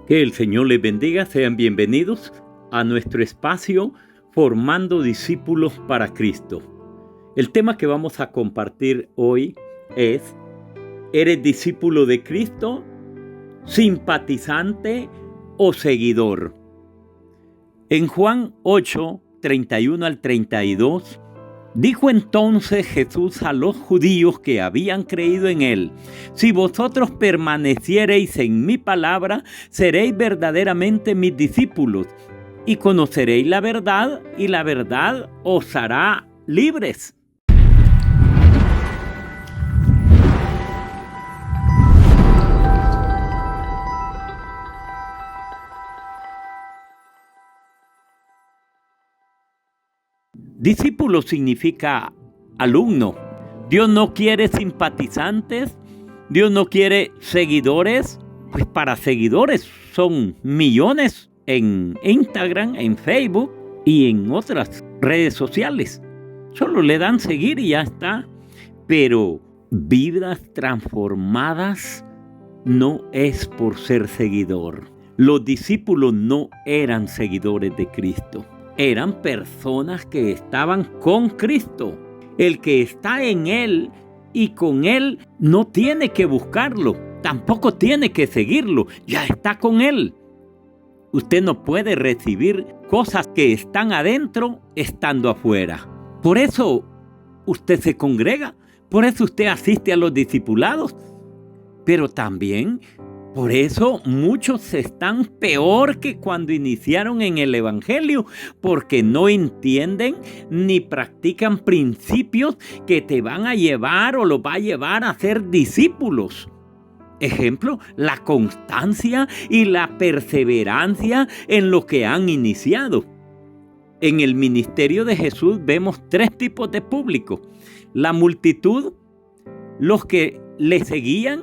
Que el Señor les bendiga, sean bienvenidos a nuestro espacio Formando Discípulos para Cristo. El tema que vamos a compartir hoy es: ¿eres discípulo de Cristo, simpatizante o seguidor? En Juan 8, 31 al 32, dijo entonces Jesús a los judíos que habían creído en él: si vosotros permaneciereis en mi palabra, seréis verdaderamente mis discípulos, y conoceréis la verdad, y la verdad os hará libres. Discípulo significa alumno. Dios no quiere simpatizantes, Dios no quiere seguidores, pues para seguidores son millones en Instagram, en Facebook y en otras redes sociales. Solo le dan seguir y ya está. Pero vidas transformadas no es por ser seguidor. Los discípulos no eran seguidores de Cristo. Eran personas que estaban con Cristo. El que está en Él y con Él no tiene que buscarlo, tampoco tiene que seguirlo, ya está con Él. Usted no puede recibir cosas que están adentro estando afuera. Por eso usted se congrega, por eso usted asiste a los discipulados, pero también por eso muchos están peor que cuando iniciaron en el Evangelio, porque no entienden ni practican principios que te van a llevar o los va a llevar a ser discípulos. Ejemplo, la constancia y la perseverancia en lo que han iniciado. En el ministerio de Jesús vemos tres tipos de público: la multitud, los que le seguían,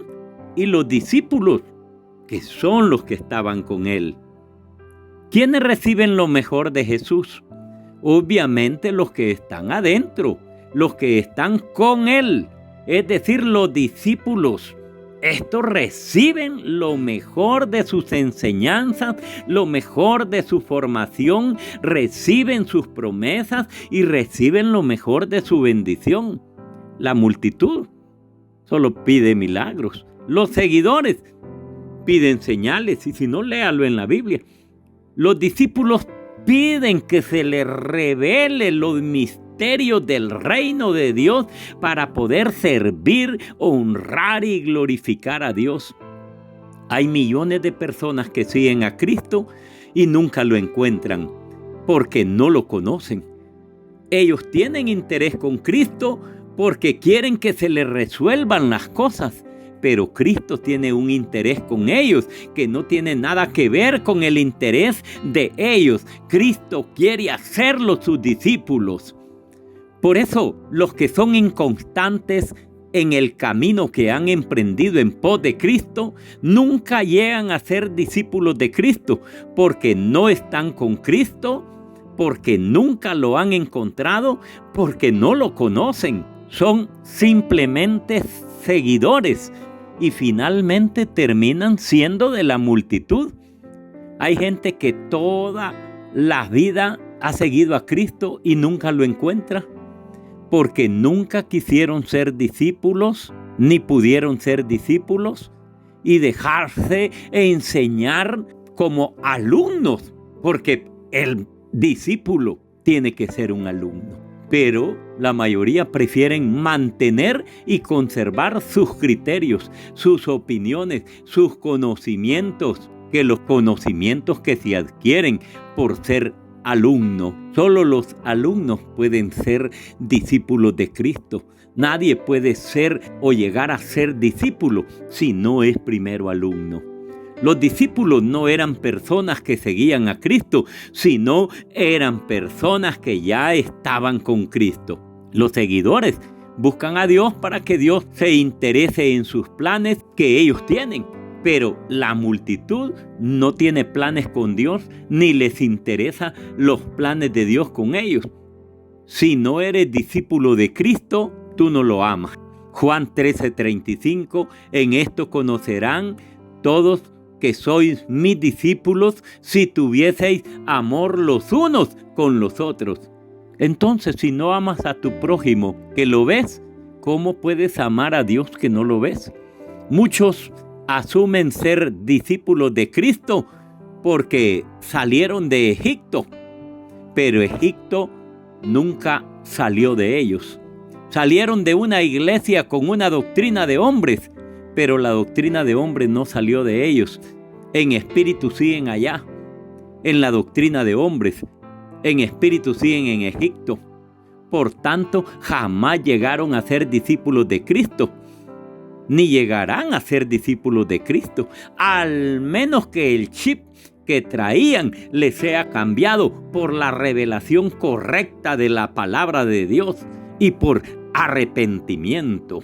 y los discípulos, que son los que estaban con él. ¿Quiénes reciben lo mejor de Jesús? Obviamente los que están adentro, los que están con él, es decir, los discípulos. Estos reciben lo mejor de sus enseñanzas, lo mejor de su formación, reciben sus promesas y reciben lo mejor de su bendición. La multitud solo pide milagros. Los seguidores piden señales, y si no, léalo en la Biblia. Los discípulos piden que se les revele los misterios del reino de Dios para poder servir, honrar y glorificar a Dios. Hay millones de personas que siguen a Cristo y nunca lo encuentran porque no lo conocen. Ellos tienen interés con Cristo porque quieren que se les resuelvan las cosas. Pero Cristo tiene un interés con ellos que no tiene nada que ver con el interés de ellos. Cristo quiere hacerlos sus discípulos. Por eso, los que son inconstantes en el camino que han emprendido en pos de Cristo, nunca llegan a ser discípulos de Cristo, porque no están con Cristo, porque nunca lo han encontrado, porque no lo conocen. Son simplemente seguidores. Y finalmente terminan siendo de la multitud. Hay gente que toda la vida ha seguido a Cristo y nunca lo encuentra, porque nunca quisieron ser discípulos, ni pudieron ser discípulos, y dejarse enseñar como alumnos, porque el discípulo tiene que ser un alumno. Pero la mayoría prefieren mantener y conservar sus criterios, sus opiniones, sus conocimientos, que los conocimientos que se adquieren por ser alumno. Solo los alumnos pueden ser discípulos de Cristo. Nadie puede ser o llegar a ser discípulo si no es primero alumno. Los discípulos no eran personas que seguían a Cristo, sino eran personas que ya estaban con Cristo. Los seguidores buscan a Dios para que Dios se interese en sus planes que ellos tienen. Pero la multitud no tiene planes con Dios, ni les interesa los planes de Dios con ellos. Si no eres discípulo de Cristo, tú no lo amas. Juan 13:35, en esto conocerán todos que sois mis discípulos si tuvieseis amor los unos con los otros. Entonces, si no amas a tu prójimo que lo ves, ¿cómo puedes amar a Dios que no lo ves? Muchos asumen ser discípulos de Cristo porque salieron de Egipto, pero Egipto nunca salió de ellos. Salieron de una iglesia con una doctrina de hombres, pero la doctrina de hombres no salió de ellos. En espíritu siguen allá, en la doctrina de hombres, en espíritu siguen en Egipto. Por tanto, jamás llegaron a ser discípulos de Cristo, ni llegarán a ser discípulos de Cristo, al menos que el chip que traían les sea cambiado por la revelación correcta de la palabra de Dios y por arrepentimiento.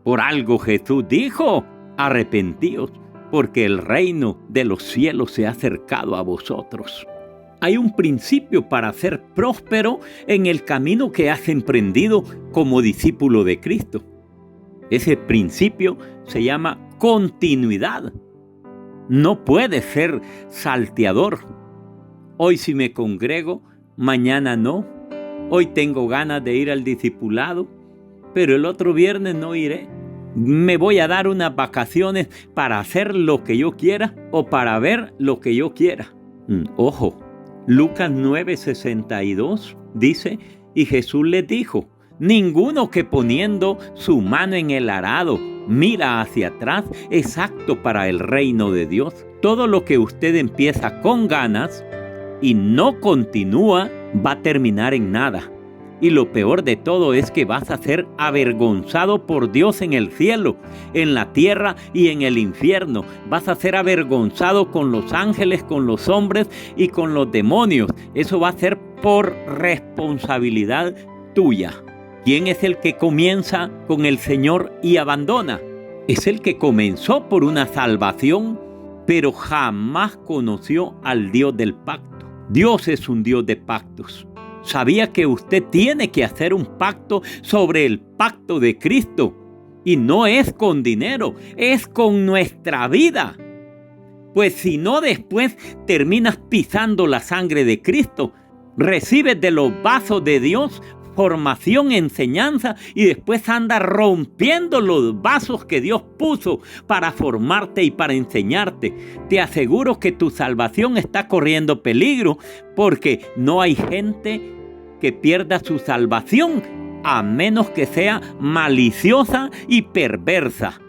Por algo Jesús dijo: arrepentíos, porque el reino de los cielos se ha acercado a vosotros. Hay un principio para ser próspero en el camino que has emprendido como discípulo de Cristo. Ese principio se llama continuidad. No puedes ser salteador. Hoy sí me congrego, mañana no. Hoy tengo ganas de ir al discipulado, pero el otro viernes no iré. Me voy a dar unas vacaciones para hacer lo que yo quiera o para ver lo que yo quiera. Ojo, Lucas 9:62 dice: y Jesús les dijo: ninguno que poniendo su mano en el arado mira hacia atrás es apto para el reino de Dios. Todo lo que usted empieza con ganas y no continúa va a terminar en nada. Y lo peor de todo es que vas a ser avergonzado por Dios en el cielo, en la tierra y en el infierno. Vas a ser avergonzado con los ángeles, con los hombres y con los demonios. Eso va a ser por responsabilidad tuya. ¿Quién es el que comienza con el Señor y abandona? Es el que comenzó por una salvación, pero jamás conoció al Dios del pacto. Dios es un Dios de pactos. Sabía que usted tiene que hacer un pacto sobre el pacto de Cristo. Y no es con dinero, es con nuestra vida. Pues si no, después terminas pisando la sangre de Cristo. Recibes de los vasos de Dios formación, enseñanza, y después andas rompiendo los vasos que Dios puso para formarte y para enseñarte. Te aseguro que tu salvación está corriendo peligro, porque no hay gente que pierda su salvación a menos que sea maliciosa y perversa.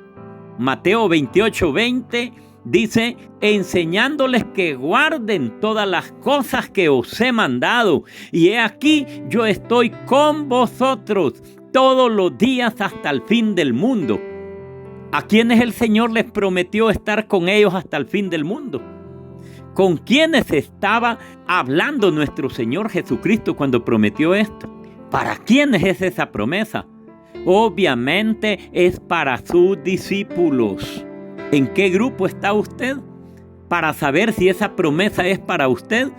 Mateo 28:20 dice: enseñándoles que guarden todas las cosas que os he mandado. Y he aquí, yo estoy con vosotros todos los días hasta el fin del mundo. ¿A quiénes el Señor les prometió estar con ellos hasta el fin del mundo? ¿Con quiénes estaba hablando nuestro Señor Jesucristo cuando prometió esto? ¿Para quiénes es esa promesa? Obviamente es para sus discípulos. ¿En qué grupo está usted? Para saber si esa promesa es para usted.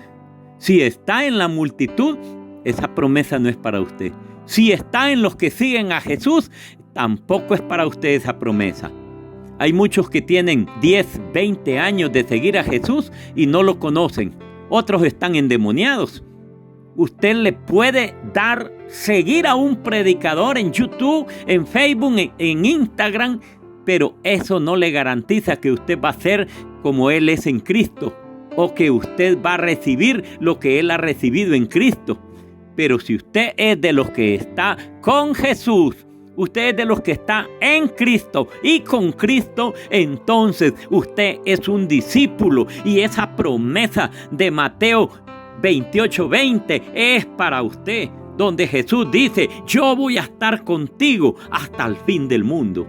Si está en la multitud, esa promesa no es para usted. Si está en los que siguen a Jesús, tampoco es para usted esa promesa. Hay muchos que tienen 10, 20 años de seguir a Jesús y no lo conocen. Otros están endemoniados. Usted le puede dar seguir a un predicador en YouTube, en Facebook, en Instagram, pero eso no le garantiza que usted va a ser como Él es en Cristo, o que usted va a recibir lo que Él ha recibido en Cristo. Pero si usted es de los que está con Jesús, usted es de los que está en Cristo y con Cristo, entonces usted es un discípulo, y esa promesa de Mateo 28:20 es para usted, donde Jesús dice: yo voy a estar contigo hasta el fin del mundo.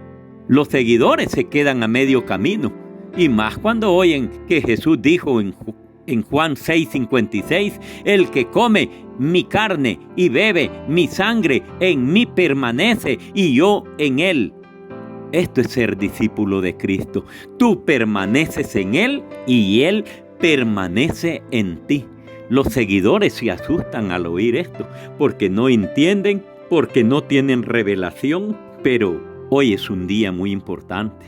Los seguidores se quedan a medio camino, y más cuando oyen que Jesús dijo en Juan 6:56: el que come mi carne y bebe mi sangre en mí permanece y yo en él. Esto es ser discípulo de Cristo. Tú permaneces en Él y Él permanece en ti. Los seguidores se asustan al oír esto, porque no entienden, porque no tienen revelación. Pero hoy es un día muy importante,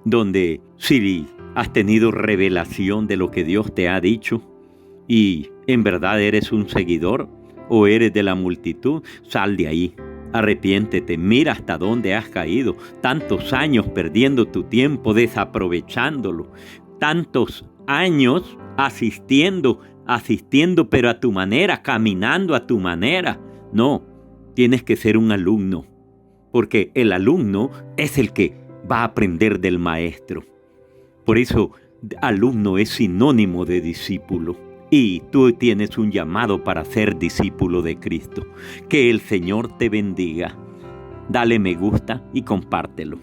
donde si ¿Has tenido revelación de lo que Dios te ha dicho? ¿Y en verdad eres un seguidor o eres de la multitud? Sal de ahí. Arrepiéntete, mira hasta dónde has caído. Tantos años perdiendo tu tiempo, desaprovechándolo. Tantos años asistiendo, pero a tu manera, caminando a tu manera. No, tienes que ser un alumno, porque el alumno es el que va a aprender del maestro. Por eso, alumno es sinónimo de discípulo. Y tú tienes un llamado para ser discípulo de Cristo. Que el Señor te bendiga. Dale me gusta y compártelo.